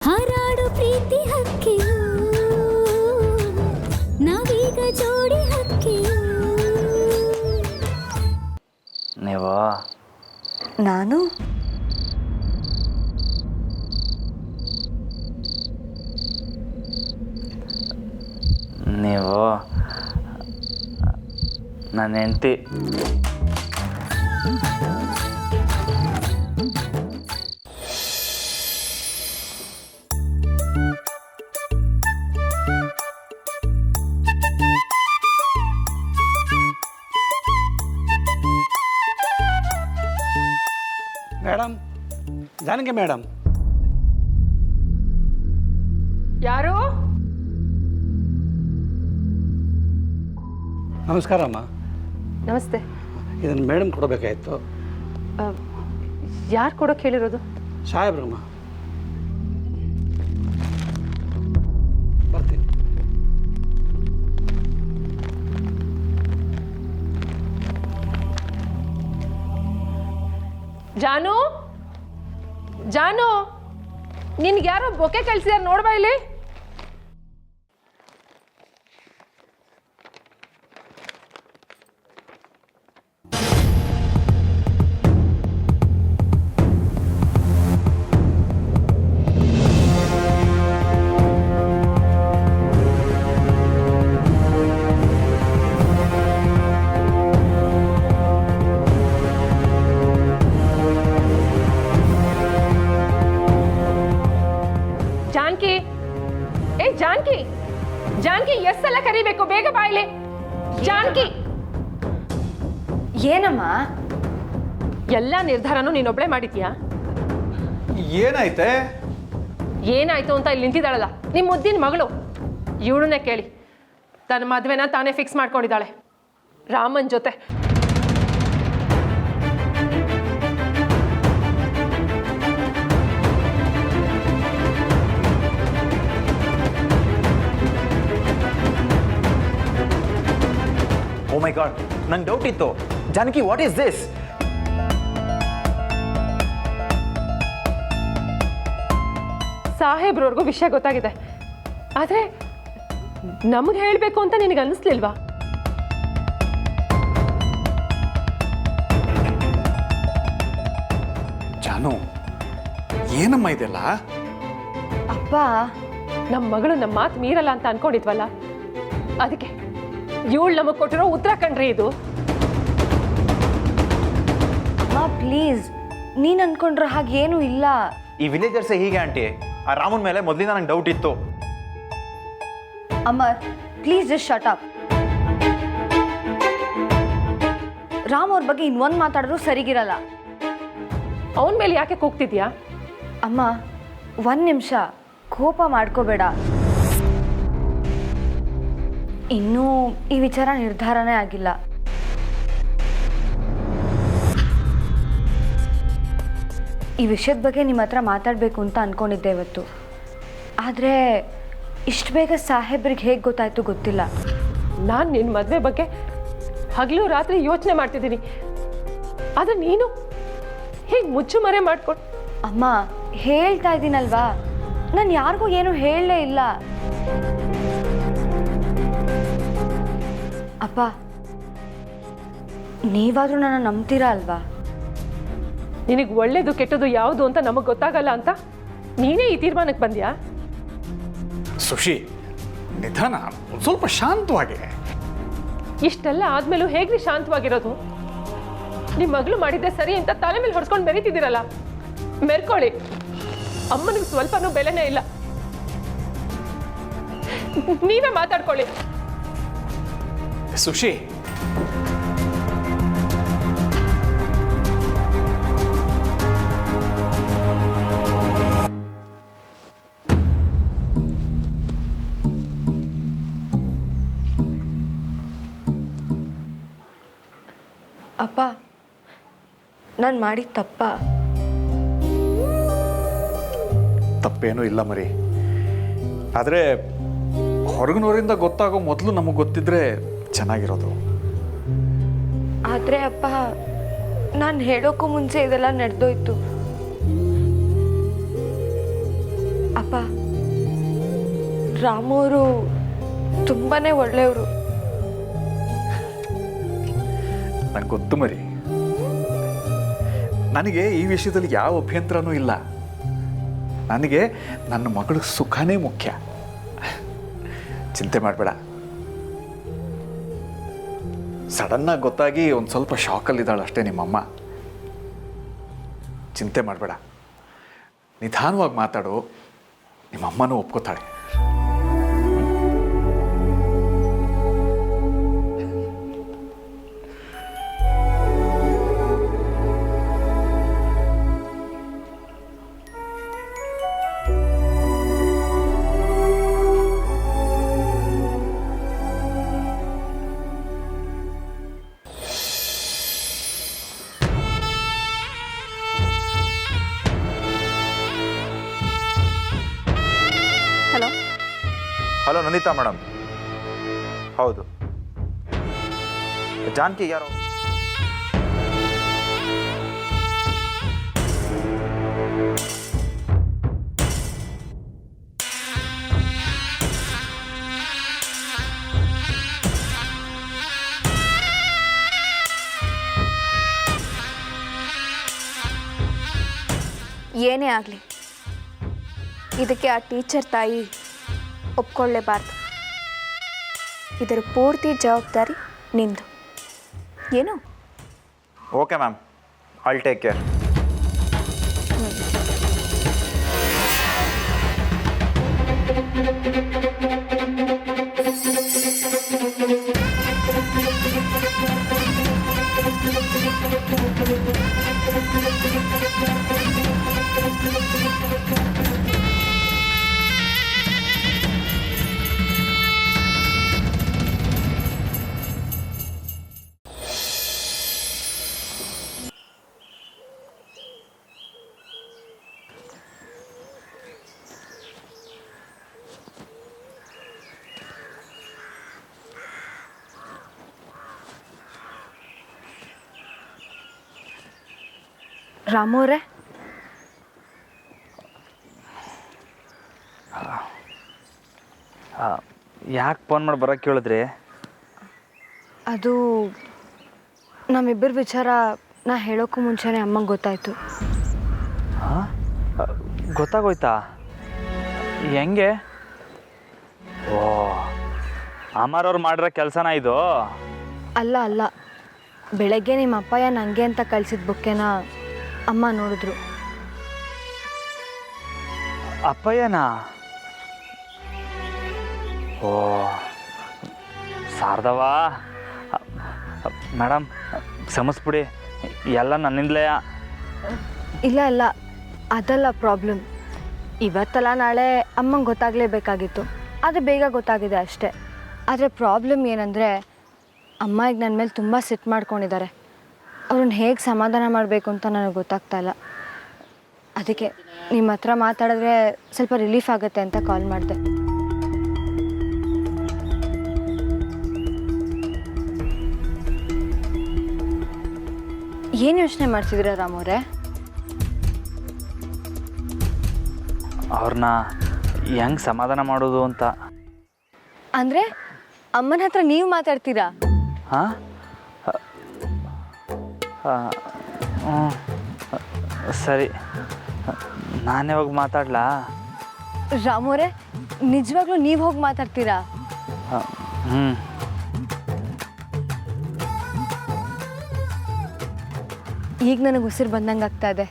ಹಾರಾಡು ಪ್ರೀತಿ ಹಕ್ಕಿಯು ನಾವೀಗ ಜೋಡಿ ಹಕ್ಕಿಯು. ನೀವು ನಾನು ನೀವು ನನ್ನ ಹೆಂಡತಿ. Madam, Janaki madam. ಯಾರು? ನಮಸ್ಕಾರ ಅಮ್ಮ. ನಮಸ್ತೆ. ಇದನ್ನು ಮೇಡಮ್ ಕೊಡಬೇಕಾಯಿತು. ಯಾರು ಕೊಡೋಕೆ ಹೇಳಿರೋದು? ಸಾಹೇಬ್ರಮ್ಮ. ಬರ್ತೀನಿ. ಜಾನು, ಜಾನು, ನಿನ್ಗೆ ಯಾರೋ ಬೊಕೆ ಕಳಿಸಿದಾರೆ, ನೋಡ್ಬಾ ಇಲ್ಲಿ. ಜಾನ್ಕಿ, ಏ ಜಾನ್ಕಿ, ಜಾನ್ಕಿ, ಎಷ್ಟೆಲ್ಲ ಕರಿಬೇಕು, ಬೇಗ ಬಾಯ್ಲಿ. ಜಾನ್ಕಿ, ಏನಮ್ಮ? ಎಲ್ಲ ನಿರ್ಧಾರನೂ ನೀನೊಬ್ಳೆ ಮಾಡಿದ್ಯಾ? ಏನಾಯ್ತೆ? ಏನಾಯ್ತು ಅಂತ ಇಲ್ಲಿ ನಿಂತಿದ್ದಾಳಲ್ಲ ನಿಮ್ಮ ಮುದ್ದಿನ ಮಗಳು, ಇವಳನ್ನೇ ಕೇಳಿ. ತನ್ನ ಮದುವೆನ ತಾನೇ ಫಿಕ್ಸ್ ಮಾಡ್ಕೊಂಡಿದ್ದಾಳೆ ರಾಮನ್ ಜೊತೆ. ಓ ಮೈ ಗಾಡ್, ನಂಗೆ ಡೌಟ್ ಇತ್ತು. Janaki, what is this? ಸಾಹೇಬ್ರವ್ರಿಗೂ ವಿಷಯ ಗೊತ್ತಾಗಿದೆ, ಆದರೆ ನಮಗೆ ಹೇಳಬೇಕು ಅಂತ ನಿನಗೆ ಅನ್ನಿಸ್ಲಿಲ್ವಾ? ಜಾನು, ಏನಮ್ಮ ಇದೆಲ್ಲ? ಅಪ್ಪ, ನಮ್ಮ ಮಗಳು ನಮ್ಮ ಮಾತು ಮೀರಲ್ಲ ಅಂತ ಅನ್ಕೊಂಡಿದ್ವಲ್ಲ, ಅದಕ್ಕೆ ಇವಳು ನಮಗೆ ಕೊಟ್ಟಿರೋ ಉತ್ತರ ಕಣ್ರಿ ಇದು. ಅಮ್ಮ ಪ್ಲೀಸ್, ನೀನು ಅನ್ಕೊಂಡ್ರೆ ಹಾಗೇನೂ ಇಲ್ಲ. ಈ ವಿಲೇಜರ್ಸೇ ಹೀಗೆ ಆಂಟಿ. ಆ ರಾಮನ್ ಮೇಲೆ ಮೊದಲಿಂದ ನಂಗೆ ಡೌಟ್ ಇತ್ತು. Amar, please just shut up. Ram ಅವ್ರ ಬಗ್ಗೆ ಇನ್ನೊಂದು ಮಾತಾಡಿದ್ರು ಸರಿಗಿರಲ್ಲ. ಅವನ ಮೇಲೆ ಯಾಕೆ ಕೂಗ್ತಿದ್ಯಾ? ಅಮ್ಮ, 1 ನಿಮಿಷ ಕೋಪ ಮಾಡ್ಕೋಬೇಡ. ಇನ್ನೂ ಈ ವಿಚಾರ ನಿರ್ಧಾರನೇ ಆಗಿಲ್ಲ. ಈ ವಿಷಯದ ಬಗ್ಗೆ ನಿಮ್ಮ ಹತ್ರ ಮಾತಾಡಬೇಕು ಅಂತ ಅಂದ್ಕೊಂಡಿದ್ದೆ ಇವತ್ತು. ಆದರೆ ಇಷ್ಟು ಬೇಗ ಸಾಹೇಬ್ರಿಗೆ ಹೇಗೆ ಗೊತ್ತಾಯ್ತು ಗೊತ್ತಿಲ್ಲ. ನಾನು ನಿನ್ನ ಮದುವೆ ಬಗ್ಗೆ ಹಗಲು ರಾತ್ರಿ ಯೋಚನೆ ಮಾಡ್ತಿದ್ದೀನಿ, ಆದರೆ ನೀನು ಹೀಗೆ ಮುಚ್ಚುಮರೆ ಮಾಡ್ಕೊಂಡು. ಅಮ್ಮ, ಹೇಳ್ತಾ ಇದ್ದೀನಲ್ವಾ, ನಾನು ಯಾರಿಗೂ ಏನೂ ಹೇಳಲೇ ಇಲ್ಲ. ಅಪ್ಪ, ನೀವಾದರೂ ನನ್ನ ನಂಬ್ತೀರಾ ಅಲ್ವಾ? ನಿನಗೆ ಒಳ್ಳೇದು ಕೆಟ್ಟದ್ದು ಯಾವುದು ಅಂತ ನಮಗೆ ಗೊತ್ತಾಗಲ್ಲ ಅಂತ ನೀನೇ ಈ ತೀರ್ಮಾನಕ್ಕೆ ಬಂದ್ಯಾ? ಸುಶಿ, ನಿಧಾನ, ಸ್ವಲ್ಪ ಶಾಂತವಾಗಿ. ಇಷ್ಟೆಲ್ಲ ಆದ್ಮೇಲೂ ಹೇಗ್ರಿ ಶಾಂತವಾಗಿರೋದು? ನಿಮ್ಮ ಮಗಳು ಮಾಡಿದ್ದೆ ಸರಿ ಅಂತ ತಲೆ ಮೇಲೆ ಹೊಡ್ಸ್ಕೊಂಡು ಮೆರೀತಿದ್ದೀರಲ್ಲ, ಮೆರ್ಕೊಳ್ಳಿ. ಅಮ್ಮನಿಗೆ ಸ್ವಲ್ಪನೂ ಬೆಲೆನೇ ಇಲ್ಲ. ನೀವೇ ಮಾತಾಡ್ಕೊಳ್ಳಿ. ಸುಶಿ, ಅಪ್ಪ, ನಾನು ಮಾಡಿದ ತಪ್ಪ? ತಪ್ಪೇನೂ ಇಲ್ಲ ಮರಿ. ಆದರೆ ಹೊರಗಿನವರಿಂದ ಗೊತ್ತಾಗೋ ಮೊದಲು ನಮಗೆ ಗೊತ್ತಿದ್ರೆ ಚೆನ್ನಾಗಿರೋದು. ಆದರೆ ಅಪ್ಪ, ನಾನು ಹೇಳೋಕ್ಕೂ ಮುಂಚೆ ಇದೆಲ್ಲ ನಡೆದೋಯ್ತು. ಅಪ್ಪ, ರಾಮು ಅವರು ತುಂಬಾ ಒಳ್ಳೆಯವರು. ನಂಗೆ ಗೊತ್ತು ಮರಿ. ನನಗೆ ಈ ವಿಷಯದಲ್ಲಿ ಯಾವ ಅಭ್ಯಂತರನೂ ಇಲ್ಲ. ನನಗೆ ನನ್ನ ಮಗಳ ಸುಖನೇ ಮುಖ್ಯ. ಚಿಂತೆ ಮಾಡಬೇಡ. ಸಡನ್ನಾಗಿ ಗೊತ್ತಾಗಿ ಒಂದು ಸ್ವಲ್ಪ ಶಾಕಲ್ಲಿದ್ದಾಳೆ ಅಷ್ಟೇ ನಿಮ್ಮಮ್ಮ. ಚಿಂತೆ ಮಾಡಬೇಡ, ನಿಧಾನವಾಗಿ ಮಾತಾಡು. ನಿಮ್ಮಮ್ಮನೂ ಒಪ್ಕೋತಾಳೆ. Hello Nandita madam. ಹೌದು, ಜಾನಕಿ ಯಾರು? ಏನೇ ಆಗಲಿ, ಇದಕ್ಕೆ ಆ ಟೀಚರ್ ತಾಯಿ ಒಪ್ಕೊಳ್ಳೇಬಾರ್ದು. ಇದರ ಪೂರ್ತಿ ಜವಾಬ್ದಾರಿ ನಿಂದು. ಏನು? Okay ma'am, I'll take care. Ramu ಅವರೇ, ಯಾಕೆ ಫೋನ್ ಮಾಡಿ ಬರೋಕ್ಕೆ ಕೇಳಿದ್ರಿ? ಅದು ನಮ್ಮಿಬ್ಬರ ವಿಚಾರ ನಾ ಹೇಳೋಕ್ಕೂ ಮುಂಚೆನೇ ಅಮ್ಮಂಗೆ ಗೊತ್ತಾಯಿತು. ಹಾಂ, ಗೊತ್ತಾಗೋಯ್ತಾ? ಹೆಂಗೆ? ಓ, ಅಮರವ್ರು ಮಾಡಿರೋ ಕೆಲಸನ ಇದು? ಅಲ್ಲ ಅಲ್ಲ, ಬೆಳಗ್ಗೆ ನಿಮ್ಮ ಅಪ್ಪಯ್ಯ ನನಗೆ ಅಂತ ಕಳಿಸಿದ ಬುಕ್ಕೆನ ಅಮ್ಮ ನೋಡಿದ್ರು. ಅಪ್ಪಯ್ಯನಾ? ಓ ಶಾರದವ್ವ, ಮೇಡಮ್ ಕ್ಷಮಿಸ್ಬಿಡಿ, ಎಲ್ಲ ನನ್ನಿಂದಲೇ. ಇಲ್ಲ ಇಲ್ಲ, ಅದಲ್ಲ ಪ್ರಾಬ್ಲಮ್. ಇವತ್ತಲ್ಲ ನಾಳೆ ಅಮ್ಮಂಗೆ ಗೊತ್ತಾಗಲೇಬೇಕಾಗಿತ್ತು, ಆದರೆ ಬೇಗ ಗೊತ್ತಾಗಿದೆ ಅಷ್ಟೇ. ಆದರೆ ಪ್ರಾಬ್ಲಮ್ ಏನಂದರೆ, ಅಮ್ಮ ಈಗ ನನ್ನ ಮೇಲೆ ತುಂಬ ಸಿಟ್ಟು ಮಾಡ್ಕೊಂಡಿದ್ದಾರೆ. ಅವ್ರನ್ನ ಹೇಗೆ ಸಮಾಧಾನ ಮಾಡಬೇಕು ಅಂತ ನನಗೆ ಗೊತ್ತಾಗ್ತಾ ಇಲ್ಲ. ಅದಕ್ಕೆ ನಿಮ್ಮ ಹತ್ರ ಮಾತಾಡಿದ್ರೆ ಸ್ವಲ್ಪ ರಿಲೀಫ್ ಆಗುತ್ತೆ ಅಂತ ಕಾಲ್ ಮಾಡಿದೆ. ಏನು ಯೋಚನೆ ಮಾಡ್ತಿದ್ದೀರಾ ರಾಮವ್ರೆ? ಅವ್ರನ್ನ ಹೆಂಗೆ ಸಮಾಧಾನ ಮಾಡೋದು ಅಂತ. ಅಂದರೆ ಅಮ್ಮನ ಹತ್ರ ನೀವು ಮಾತಾಡ್ತೀರಾ? ಹಾಂ, ಸರಿ, ನಾನೇ ಹೋಗಿ ಮಾತಾಡ್ಲಾ? ರಾಮವ್ರೆ, ನಿಜವಾಗ್ಲೂ ನೀವು ಹೋಗಿ ಮಾತಾಡ್ತೀರಾ? ಹ್ಞೂ. ಈಗ ನನಗೆ ಉಸಿರು ಬಂದಂಗೆ ಆಗ್ತಾ ಇದೆ.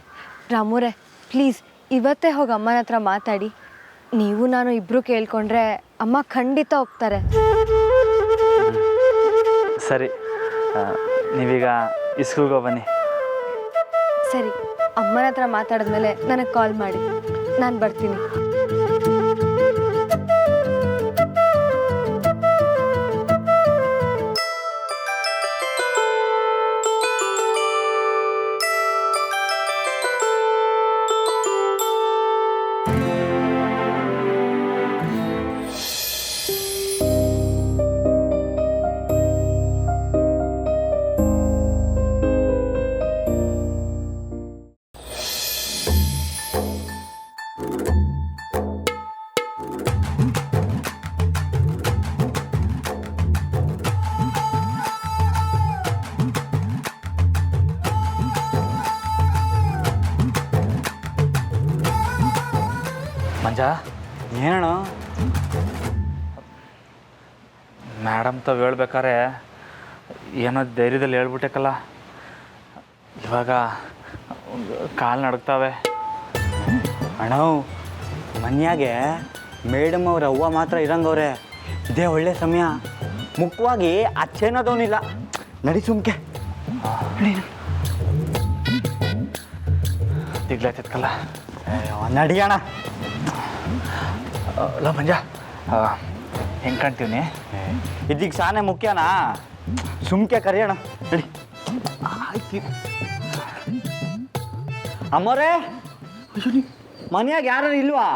ರಾಮವ್ರೆ, ಪ್ಲೀಸ್ ಇವತ್ತೇ ಹೋಗಿ ಅಮ್ಮನ ಹತ್ರ ಮಾತಾಡಿ. ನೀವು ನಾನು ಇಬ್ಬರು ಕೇಳ್ಕೊಂಡ್ರೆ ಅಮ್ಮ ಖಂಡಿತ ಹೋಗ್ತಾರೆ. ಸರಿ, ನೀವೀಗ ಇಸ್ಕೂಲ್ಗೆ ಬನ್ನಿ. ಸರಿ, ಅಮ್ಮನ ಹತ್ರ ಮಾತಾಡಿದ್ಮೇಲೆ ನನಗೆ ಕಾಲ್ ಮಾಡಿ, ನಾನು ಬರ್ತೀನಿ. ಮಂಜ ಏನಣ್ಣ? ಮೇಡಮ್ ತಾವು ಹೇಳ್ಬೇಕಾರೆ ಏನೋ ಧೈರ್ಯದಲ್ಲಿ ಹೇಳ್ಬಿಟ್ಟೆಕಲ್ಲ, ಇವಾಗ ಕಾಲು ನಡುಕ್ತಾವೆ. ಅಣ್ಣ ಮನ್ಯಾಗೆ ಮೇಡಮ್ ಅವ್ರ ಅವ್ವ ಮಾತ್ರ ಇರಂಗವ್ರೆ. ಇದೇ ಒಳ್ಳೆ ಸಮಯ. ಮುಖ್ಯವಾಗಿ ಅಚ್ಚೇನೋದವನಿಲ್ಲ. ನಡಿ ಸುಮ್ಕೆ ದಿಗ್ಲಾಯ್ತೈತಲ್ಲ. ನಡಿ ಅಣ್ಣ. ಅಲ್ಲ ಮಂಜ, ಹೆಂಗೆ ಕಾಣ್ತೀವಿ? ಇದೀಗ ಸಾನೆ ಮುಖ್ಯನಾ? ಸುಮ್ಕೆ ಕರಿಯೋಣ ನಡಿ. ಆಯ್ತು ಅಮ್ಮರೇ, ಮನ್ಯಾಗ ಯಾರು ಇಲ್ವಾ?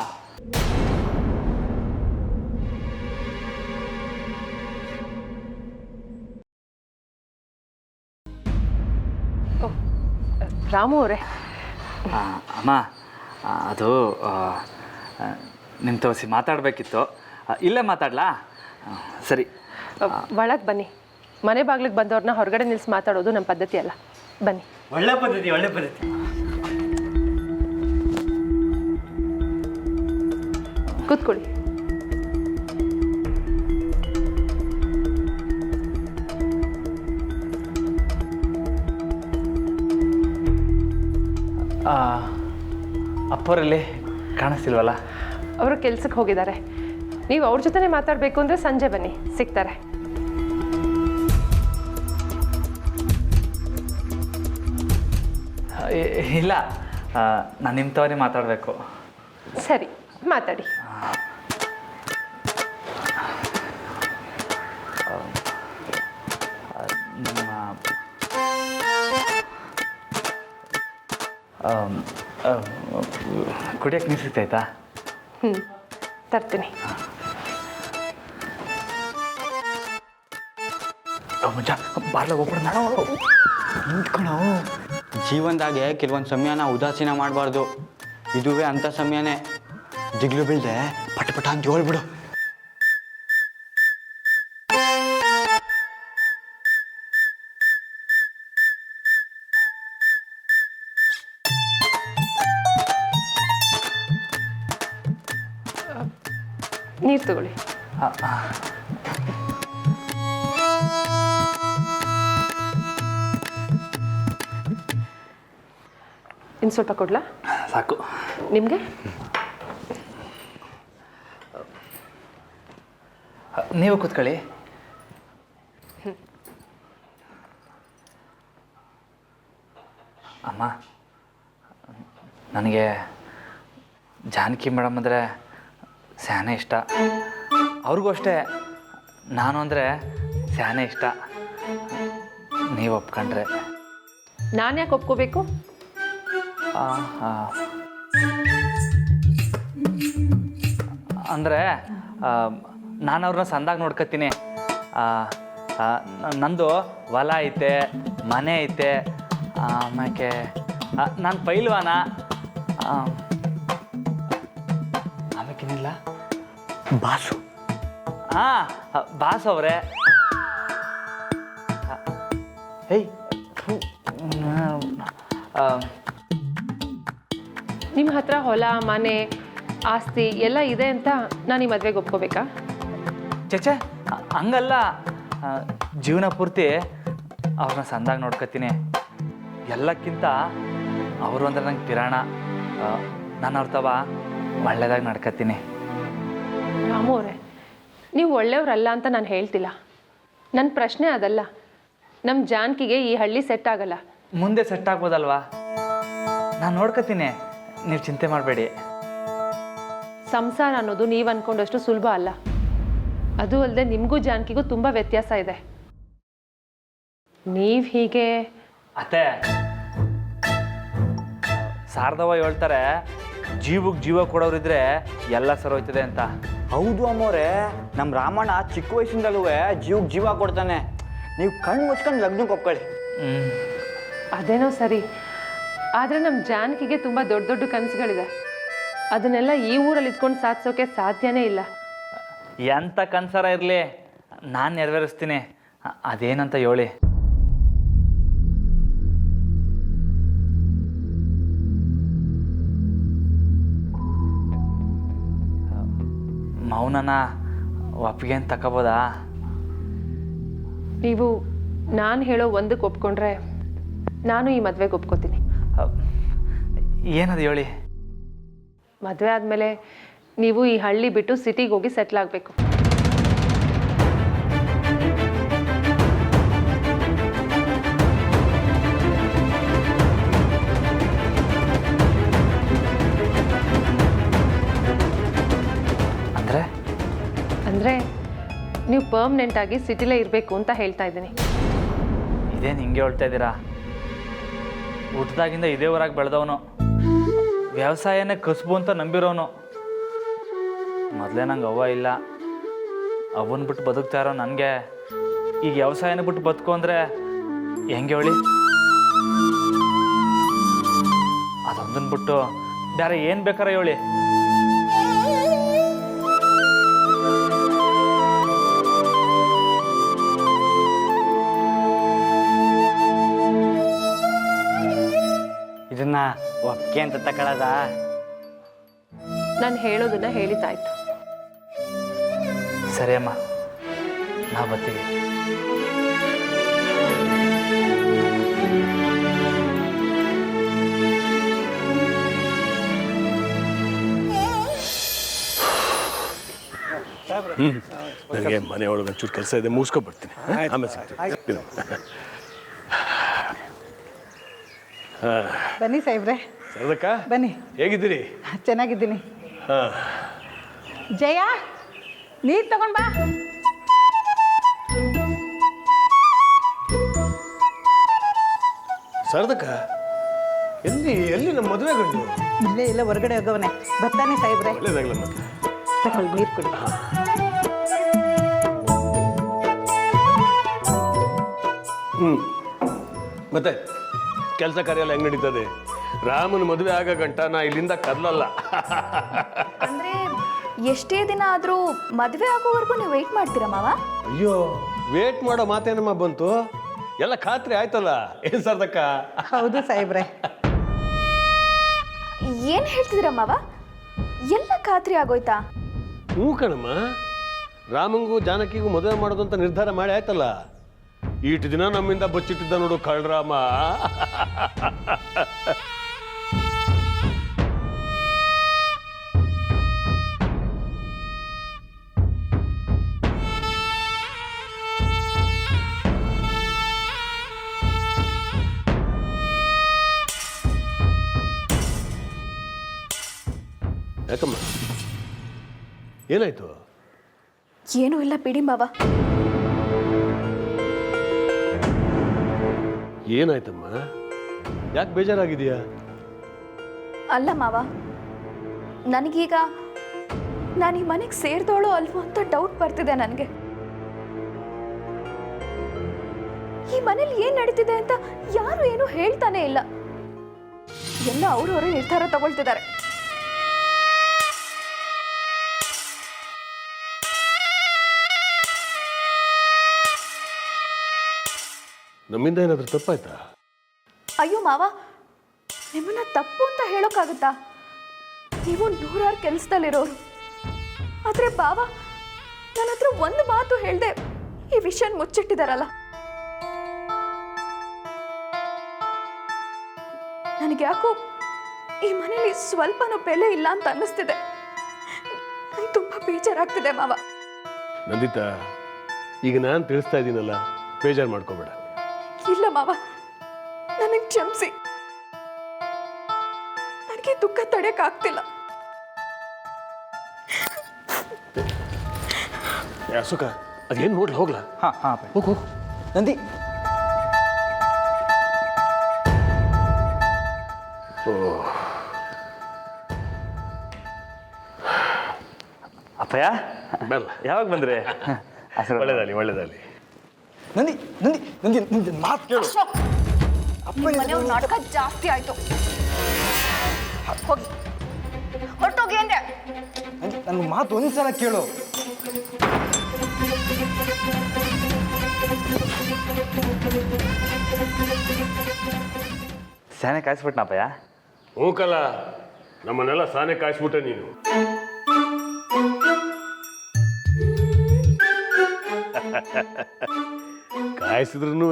ರಾಮು ಅವರೇ, ಅಮ್ಮ, ಅದು ನಿಮ್ಮ ತೋರಿಸಿ ಮಾತಾಡಬೇಕಿತ್ತು. ಇಲ್ಲೇ ಮಾತಾಡ್ಲಾ? ಸರಿ, ಒಳಗೆ ಬನ್ನಿ. ಮನೆ ಬಾಗ್ಲಿಗೆ ಬಂದವ್ರನ್ನ ಹೊರಗಡೆ ನಿಲ್ಲಿಸಿ ಮಾತಾಡೋದು ನಮ್ಮ ಪದ್ಧತಿ ಅಲ್ಲ. ಬನ್ನಿ. ಒಳ್ಳೆ ಪದ್ಧತಿ, ಒಳ್ಳೆ ಪದ್ಧತಿ. ಕೂತ್ಕೊಳ್ಳಿ. ಅಪ್ಪರಲ್ಲಿ ಕಾಣಿಸ್ತಿಲ್ವಲ್ಲ? ಅವರು ಕೆಲ್ಸಕ್ಕೆ ಹೋಗಿದ್ದಾರೆ. ನೀವು ಅವ್ರ ಜೊತೆನೇ ಮಾತಾಡಬೇಕು ಅಂದರೆ ಸಂಜೆ ಬನ್ನಿ, ಸಿಗ್ತಾರೆ. ಇಲ್ಲ, ನಾನು ನಿಮ್ಮ ತವರೇ ಮಾತಾಡಬೇಕು. ಸರಿ, ಮಾತಾಡಿ. ಕುಡಿಯೋಕ್ಕೆ ನೀರು ಸಿಗ್ತಾಯ್ತಾ? ತರ್ತೀನಿ. ಮುಂಚ ಬಾರ್ಲ ಹೋಗ್ಬಿಡ. ನಿಂತ್ಕೊಳೋ. ಜೀವನದಾಗೆ ಕೆಲವೊಂದು ಸಮಯನ ಉದಾಸೀನ ಮಾಡಬಾರ್ದು. ಇದುವೇ ಅಂಥ ಸಮಯನೇ. ದಿಗ್ಲು ಬೀಳ್ದೆ ಪಟ ಪಟ ಅಂತ ಹೇಳ್ಬಿಡು. ನೀರು ತಗೊಳ್ಳಿ. ಇನ್ನು ಸ್ವಲ್ಪ ಕೊಡ್ಲಾ? ಸಾಕು. ನಿಮಗೆ? ನೀವು ಕೂತ್ಕೊಳ್ಳಿ. ಅಮ್ಮ, ನನಗೆ ಜಾನಕಿ ಮೇಡಮ್ ಅಂದರೆ ಸ್ಯಾನೆ ಇಷ್ಟ. ಅವ್ರಿಗೂ ಅಷ್ಟೇ ನಾನು ಅಂದರೆ ಸ್ಯಾನೆ ಇಷ್ಟ. ನೀವು ಒಪ್ಕೊಂಡ್ರೆ. ನಾನು ಯಾಕೆ ಒಪ್ಕೋಬೇಕು? ಅಂದರೆ ನಾನು ಅವ್ರನ್ನ ಸಂದಾಗ ನೋಡ್ಕೊತೀನಿ. ನಂದು ಹೊಲ ಐತೆ, ಮನೆ ಐತೆ, ಆಮೇಲೆ ನಾನು ಪೈಲ್ವಾನ. ಆಮೇಕಿನಿಲ್ಲ ಬಾಸು. ಹಾಂ, ಬಾಸ್ ಅವರೇ. ಹೇಯ್, ನಿಮ್ಮ ಹತ್ರ ಹೊಲ, ಮನೆ, ಆಸ್ತಿ ಎಲ್ಲ ಇದೆ ಅಂತ ನಾನು ಈ ಮದುವೆಗೆ ಒಪ್ಕೋಬೇಕಾ? ಚೇಚೆ, ಹಂಗಲ್ಲ. ಜೀವನ ಪೂರ್ತಿ ಅವ್ರನ್ನ ಸಂದಾಗ ನೋಡ್ಕೊತೀನಿ. ಎಲ್ಲಕ್ಕಿಂತ ಅವರು ಅಂದ್ರೆ ನಂಗೆ ಪಿರಾಣ. ನಾನು ಅವ್ರ ತವ ಒಳ್ಳೆದಾಗಿ ನಡ್ಕೊತೀನಿ. ರಾಮು ಅವರೇ, ನೀವು ಒಳ್ಳೆಯವ್ರಲ್ಲ ಅಂತ ನಾನು ಹೇಳ್ತಿಲ್ಲ. ನನ್ನ ಪ್ರಶ್ನೆ ಅದಲ್ಲ. ನಮ್ಮ ಜಾನಕಿಗೆ ಈ ಹಳ್ಳಿ ಸೆಟ್ ಆಗಲ್ಲ. ಮುಂದೆ ಸೆಟ್ ಆಗ್ಬೋದಲ್ವಾ? ನಾನು ನೋಡ್ಕೊತೀನಿ, ನೀವು ಚಿಂತೆ ಮಾಡಬೇಡಿ. ಸಂಸಾರ ಅನ್ನೋದು ನೀವು ಅಂದ್ಕೊಂಡಷ್ಟು ಸುಲಭ ಅಲ್ಲ. ಅದು ಅಲ್ಲದೆ ನಿಮಗೂ ಜಾನಕಿಗೂ ತುಂಬ ವ್ಯತ್ಯಾಸ ಇದೆ. ನೀವು ಹೀಗೆ ಅತ್ತೆ, ಶಾರದವ್ವ ಹೇಳ್ತಾರೆ, ಜೀವಕ್ಕೆ ಜೀವ ಕೊಡೋರಿದ್ರೆ ಎಲ್ಲ ಸರೋಯ್ತದೆ ಅಂತ. ಹೌದು ಅಮ್ಮೋರೆ, ನಮ್ಮ ರಾಮಣ್ಣ ಚಿಕ್ಕ ವಯಸ್ಸಿಂದಲೂ ಜೀವಕ್ಕೆ ಜೀವ ಕೊಡ್ತಾನೆ. ನೀವು ಕಣ್ಣು ಮುಚ್ಕೊಂಡು ಲಗ್ನಕ್ಕೆ ಒಪ್ಕೊಳ್ಳಿ. ಅದೇನೋ ಸರಿ. ಆದರೆ ನಮ್ಮ ಜಾನಕಿಗೆ ತುಂಬ ದೊಡ್ಡ ದೊಡ್ಡ ಕನಸುಗಳಿದೆ. ಅದನ್ನೆಲ್ಲ ಈ ಊರಲ್ಲಿ ಇದ್ಕೊಂಡು ಸಾಧಿಸೋಕೆ ಸಾಧ್ಯನೇ ಇಲ್ಲ. ಎಂಥ ಕನ್ಸರ ಇರಲಿ, ನಾನು ನೆರವೇರಿಸ್ತೀನಿ. ಅದೇನಂತ ಹೇಳಿ. ಮೌನನ ಒಪ್ಪಿಗೆ ಅಂತ ತಗೋಬೋದಾ? ನೀವು ನಾನು ಹೇಳೋ ಒಂದಕ್ಕೆ ಒಪ್ಕೊಂಡ್ರೆ ನಾನು ಈ ಮದುವೆಗೆ ಒಪ್ಕೋತೀನಿ. ಏನದು ಹೇಳಿ. ಮದುವೆ ಆದಮೇಲೆ ನೀವು ಈ ಹಳ್ಳಿ ಬಿಟ್ಟು ಸಿಟಿಗೆ ಹೋಗಿ ಸೆಟ್ಲ್ ಆಗಬೇಕು. ಅಂದರೆ ನೀವು ಪರ್ಮನೆಂಟಾಗಿ ಸಿಟಿಲೇ ಇರಬೇಕು ಅಂತ ಹೇಳ್ತಾ ಇದ್ದೀನಿ. ಇದೇನು ಹಿಂಗೆ ಹೇಳ್ತಾ ಇದ್ದೀರಾ? ಹುಟ್ಟಿದಾಗಿಂದ ಇದೇ ಊರಾಗಿ ಬೆಳೆದವನು, ವ್ಯವಸಾಯನೇ ಕಸುಬು ಅಂತ ನಂಬಿರೋನು. ಮೊದಲೇ ನಂಗೆ ಅವ್ವ ಇಲ್ಲ, ಅವನ್ನ ಬಿಟ್ಟು ಬದುಕ್ತಾ ಇರೋ ನನಗೆ ಈಗ ವ್ಯವಸಾಯನ ಬಿಟ್ಟು ಬದುಕು ಅಂದರೆ ಹೆಂಗೆ ಹೇಳಿ? ಅದೊಂದನ್ನು ಬಿಟ್ಟು ಬೇರೆ ಏನು ಬೇಕಾರೆ ಹೇಳಿ. ಇದನ್ನ ಒಪ್ಪಿಗೆ ಅಂತ ತಗೊಳ್ಳೋದ? ನಾನು ಹೇಳೋದನ್ನ ಹೇಳಿದ್ದಾಯ್ತು. ಸರಿ ಅಮ್ಮ, ನಾವು ಬರ್ತೀವಿ. ನನಗೆ ಮನೆ ಒಳಗೆ ಒಂಚೂರು ಕೆಲಸ ಇದೆ, ಮುಗಿಸ್ಕೊಬರ್ತೀನಿ. ಆಮೇಲೆ ಸಿಗ್ತೀನಿ. ಬನ್ನಿ ಸಾಹೇಬ್ರೆ. ಸರದಕ್ಕ, ಬನ್ನಿ. ಹೇಗಿದ್ದೀರಿ? ಚೆನ್ನಾಗಿದ್ದೀನಿ. ಹಾಂ, ಜಯ, ನೀರು ತಗೊಂಡ್ ಬಾ. ಸರದಕ್ಕ, ಎಲ್ಲಿ ನಮ್ಮ ಮದುವೆ ಗಂಡು? ಇಲ್ಲೇ ಇಲ್ಲ, ಹೊರಗಡೆ ಹೋಗವನೆ. ಬರ್ತಾನೆ ಸಾಹೇಬ್ರೆ. ಒಳ್ಳೇದಾಗಲಮ್ಮ. ತಗೊಳ್ಳಿ, ನೀರು ಕೊಡಿ. ಮತ್ತೆ ಕೆಲಸ ಕಾರ್ಯ ಎಲ್ಲ ಹೆಂಗ್ ನಡೀತದೆ? ರಾಮನ ಮದುವೆ ಆಗ ಗಂಟ ನಾ ಇಲ್ಲಿಂದ ಕದಲಲ್ಲ. ಅಂದರೆ ಎಷ್ಟೇ ದಿನ ಆದರೂ ಮದುವೆ ಆಗೋವರೆಗೂ ನೀವು ವೆಯ್ಟ್ ಮಾಡ್ತೀರಾ ಮಾವ? ಅಯ್ಯೋ, ವೇಟ್ ಮಾಡೋ ಮಾತೇನಮ್ಮ ಬಂತು? ಎಲ್ಲ ಖಾತ್ರಿ ಆಯ್ತಲ್ಲ. ಏನ್ ಸರ್ದಕ್ಕ? ಹೌದು ಸಾಹೇಬ್ರೆ. ಏನು ಹೇಳ್ತಿದ್ದೀರಾ ಮಾವ? ಎಲ್ಲ ಖಾತ್ರಿ ಆಗೋಯ್ತಾ? ಹ್ಞೂ ಕಣಮ್ಮ, ರಾಮಂಗೂ ಜಾನಕಿಗೂ ಮದುವೆ ಮಾಡೋದು ಅಂತ ನಿರ್ಧಾರ ಮಾಡಿ ಆಯ್ತಲ್ಲ. ಈಟು ದಿನ ನಮ್ಮಿಂದ ಬಚ್ಚಿಟ್ಟಿದ್ದ ನೋಡು ಕಳ್ರಾಮ. ಯಾಕಮ್ಮ, ಏನಾಯ್ತು? ಏನೂ ಇಲ್ಲ ಬಿಡಿ ಮಾವ. ಏನಾಯ್ತಮ್ಮ? ಯಾಕೆ ಬೇಜಾರಾಗಿದೆಯಾ? ಅಲ್ಲ ಮಾವ, ನನಗೀಗ ನಾನು ಈ ಮನೆಗೆ ಸೇರಿದವಳು ಅಲ್ವೋ ಅಂತ ಡೌಟ್ ಬರ್ತಿದೆ ನನಗೆ. ಈ ಮನೇಲಿ ಏನು ನಡೀತಿದೆ ಅಂತ ಯಾರು ಏನೂ ಹೇಳ್ತಾನೆ ಇಲ್ಲ. ಎಲ್ಲ ಅವರವರೇ ನಿರ್ಧಾರ ತಗೊಳ್ತಿದ್ದಾರೆ. ನಮ್ಮಿಂದ ಏನಾದರೂ ತಪ್ಪಾಯ್ತಾ? ಅಯ್ಯೋ ಮಾವ, ನಿಮ್ಮನ್ನ ತಪ್ಪು ಅಂತ ಹೇಳೋಕ್ಕಾಗುತ್ತಾ? ನೀವು ನೂರಾರು ಕೆಲಸದಲ್ಲಿರೋರು. ಆದರೆ ಬಾವ ನನ್ನ ಹತ್ರ ಒಂದು ಮಾತು ಹೇಳ್ದೆ ಈ ವಿಷಯ ಮುಚ್ಚಿಟ್ಟಿದಾರಲ್ಲ. ನನಗೆ ಯಾಕೋ ಈ ಮನೇಲಿ ಸ್ವಲ್ಪನೂ ಬೆಲೆ ಇಲ್ಲ ಅಂತ ಅನ್ನಿಸ್ತಿದೆ. ನಂಗೆ ತುಂಬ ಬೇಜಾರಾಗ್ತಿದೆ ಮಾವ. ನಂದಿತಾ, ಈಗ ನಾನು ತಿಳಿಸ್ತಾ ಇದ್ದೀನಲ್ಲ, ಬೇಜಾರು ಮಾಡ್ಕೋಬೇಡ. ಇಲ್ಲ ಮಾವ, ನನಗೆ ಕ್ಷಮಿಸಿ. ನನಗೆ ದುಃಖ ತಡೆಯಕ್ಕಾಗ್ತಿಲ್ಲ. ಅಶೋಕ, ಅದೇನು ನೋಡ್ಲಿ, ಹೋಗ್ಲಾ? ಹಾಂ ಹಾಂ, ಹೋಗು. ನಂದಿ. ಅಪ್ಪಯ್ಯ, ಬೇಡ, ಯಾವಾಗ ಬಂದ್ರೆ? ಒಳ್ಳೇದಾಗಲಿ, ಒಳ್ಳೇದಾಗಲಿ. ನಂದಿ ನಂದಿ ನಂದಿ ನಂದಿ ಮಾತು ಕೇಳು. ಮನೆಯವ್ರ ನಾಟಕ ಜಾಸ್ತಿ ಆಯ್ತು. ಹೋಗಿ ಹೊರಟೋಗಿ ಅಂದ್ರೆ. ನಂದಿ, ನನ್ನ ಮಾತು ಒಂದ್ಸಲ ಕೇಳು. ಸ್ಯಾನೆ ಕಾಯಿಸ್ಬಿಟ್ನಪ್ಪಯ್ಯ. ಹ್ಞೂ ಕಲ, ನಮ್ಮನ್ನೆಲ್ಲ ಸಾನೆ ಕಾಯಿಸ್ಬಿಟ್ಟೆ ನೀನು. ಕಾಯಿಸಿದ್ರು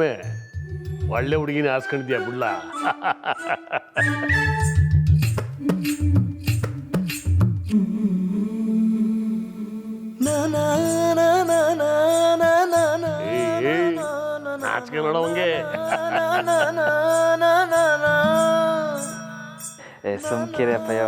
ಒಳ್ಳೆ ಹುಡುಗಿನ ಆರಿಸ್ಕೊಂಡಿದ್ಯಾ ಬಿಡ್ಲ. ನಾಚಿಕೆ ನೋಡೋವಂಗೆ. ಸುಮ್ಕಿರಪ್ಪಯ್ಯ.